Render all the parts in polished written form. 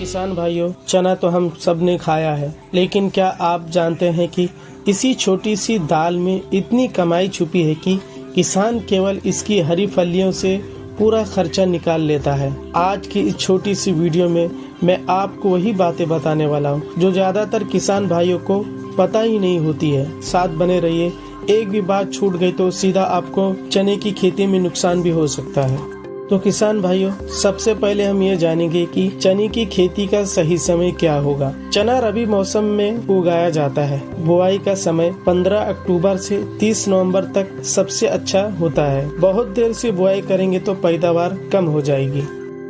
किसान भाइयों, चना तो हम सब ने खाया है, लेकिन क्या आप जानते हैं कि इसी छोटी सी दाल में इतनी कमाई छुपी है कि किसान केवल इसकी हरी फलियों से पूरा खर्चा निकाल लेता है। आज की इस छोटी सी वीडियो में मैं आपको वही बातें बताने वाला हूँ जो ज्यादातर किसान भाइयों को पता ही नहीं होती है। साथ बने रहिए। एक भी बात छूट गई तो सीधा आपको चने की खेती में नुकसान भी हो सकता है। तो किसान भाइयों, सबसे पहले हम ये जानेंगे कि चने की खेती का सही समय क्या होगा। चना रबी मौसम में उगाया जाता है। बुआई का समय 15 अक्टूबर से 30 नवंबर तक सबसे अच्छा होता है। बहुत देर से बुआई करेंगे तो पैदावार कम हो जाएगी।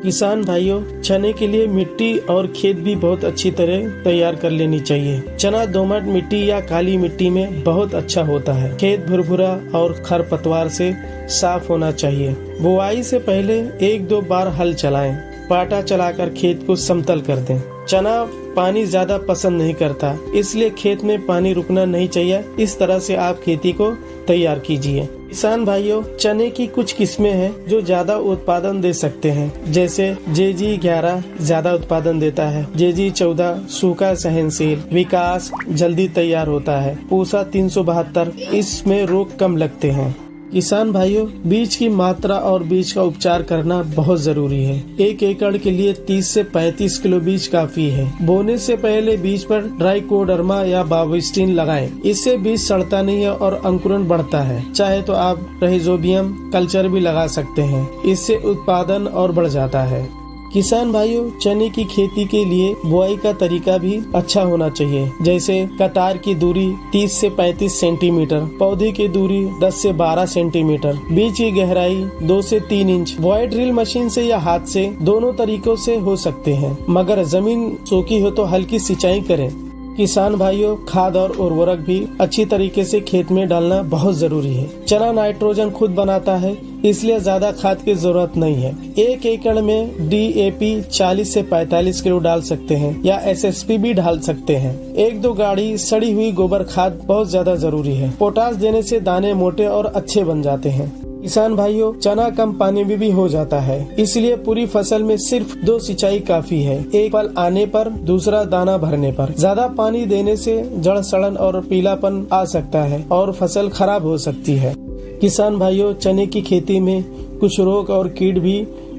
किसान भाइयों, चने के लिए मिट्टी और खेत भी बहुत अच्छी तरह तैयार कर लेनी चाहिए। चना दोमट मिट्टी या काली मिट्टी में बहुत अच्छा होता है। खेत भुरभुरा और खरपतवार से साफ होना चाहिए। बुआई से पहले 1-2 बार हल चलाएं। पाटा चलाकर खेत को समतल कर दें। चना पानी ज्यादा पसंद नहीं करता, इसलिए खेत में पानी रुकना नहीं चाहिए। इस तरह से आप खेती को तैयार कीजिए। किसान भाइयों, चने की कुछ किस्में हैं जो ज्यादा उत्पादन दे सकते हैं, जैसे JG 11 ज्यादा उत्पादन देता है। JG 14 सूखा सहनशील, विकास जल्दी तैयार होता है। पूसा 372 इसमें रोग कम लगते हैं। किसान भाइयों, बीज की मात्रा और बीज का उपचार करना बहुत जरूरी है। 1 एकड़ के लिए 30 से 35 किलो बीज काफी है। बोने से पहले बीज पर ट्राइकोडर्मा या बाविस्टिन लगाएं। इससे बीज सड़ता नहीं है और अंकुरण बढ़ता है। चाहे तो आप राइजोबियम कल्चर भी लगा सकते हैं, इससे उत्पादन और बढ़ जाता है। किसान भाइयों, चने की खेती के लिए बुआई का तरीका भी अच्छा होना चाहिए, जैसे कतार की दूरी 30 से 35 सेंटीमीटर, पौधे की दूरी 10 से 12 सेंटीमीटर, बीज की गहराई 2 से 3 इंच। बुआई ड्रिल मशीन से या हाथ से, दोनों तरीकों से हो सकते हैं, मगर जमीन सूखी हो तो हल्की सिंचाई करें। किसान भाइयों, खाद और उर्वरक भी अच्छी तरीके से खेत में डालना बहुत जरूरी है। चना नाइट्रोजन खुद बनाता है, इसलिए ज्यादा खाद की जरूरत नहीं है। 1 एकड़ में DAP 40 से 45 किलो डाल सकते हैं या SSP भी डाल सकते हैं। 1-2 गाड़ी सड़ी हुई गोबर खाद बहुत ज्यादा जरूरी है। पोटाश देने से दाने मोटे और अच्छे बन जाते हैं। किसान भाइयों, चना कम पानी में भी हो जाता है, इसलिए पूरी फसल में सिर्फ 2 सिंचाई काफी है। एक फल आने पर, दूसरा दाना भरने पर। ज्यादा पानी देने से जड़ सड़न और पीलापन आ सकता है और फसल खराब हो सकती है। किसान भाइयों, चने की खेती में कुछ रोग और कीट भी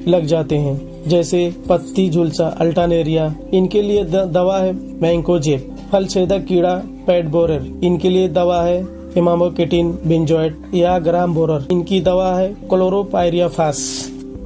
लग जाते हैं, जैसे पत्ती झुलसा, अल्टरनेरिया। इनके लिए दवा है मैंकोजेब। फल छेदक कीड़ा पैड बोरर, इनके लिए दवा है इमामोकिटिन बेंजोएट या ग्राम बोरर। इनकी दवा है क्लोरोपाइरिफास।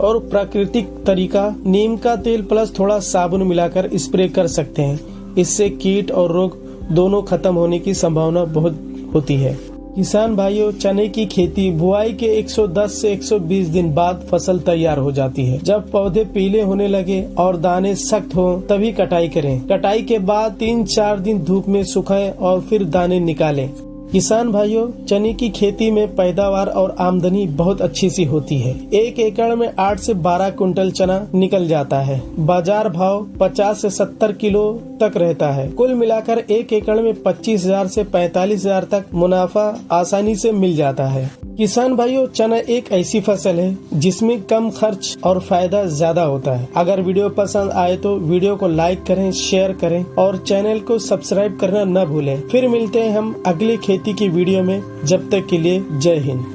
और प्राकृतिक तरीका, नीम का तेल प्लस थोड़ा साबुन मिलाकर स्प्रे कर सकते हैं। इससे कीट और रोग दोनों खत्म होने की संभावना बहुत होती है। किसान भाइयों, चने की खेती बुआई के 110 से 120 दिन बाद फसल तैयार हो जाती है। जब पौधे पीले होने लगे और दाने सख्त हो तभी कटाई करें। कटाई के बाद 3-4 दिन धूप में सुखाएं और फिर दाने निकालें। किसान भाइयों, चने की खेती में पैदावार और आमदनी बहुत अच्छी सी होती है। 1 एकड़ में 8 से 12 कुंटल चना निकल जाता है। बाजार भाव 50 से 70 किलो तक रहता है। कुल मिलाकर 1 एकड़ में 25,000 से 45,000 तक मुनाफा आसानी से मिल जाता है। किसान भाइयों, चना एक ऐसी फसल है जिसमें कम खर्च और फायदा ज्यादा होता है। अगर वीडियो पसंद आए तो वीडियो को लाइक करें, शेयर करें और चैनल को सब्सक्राइब करना न भूलें। फिर मिलते हैं हम अगली खेती की वीडियो में। जब तक के लिए जय हिंद।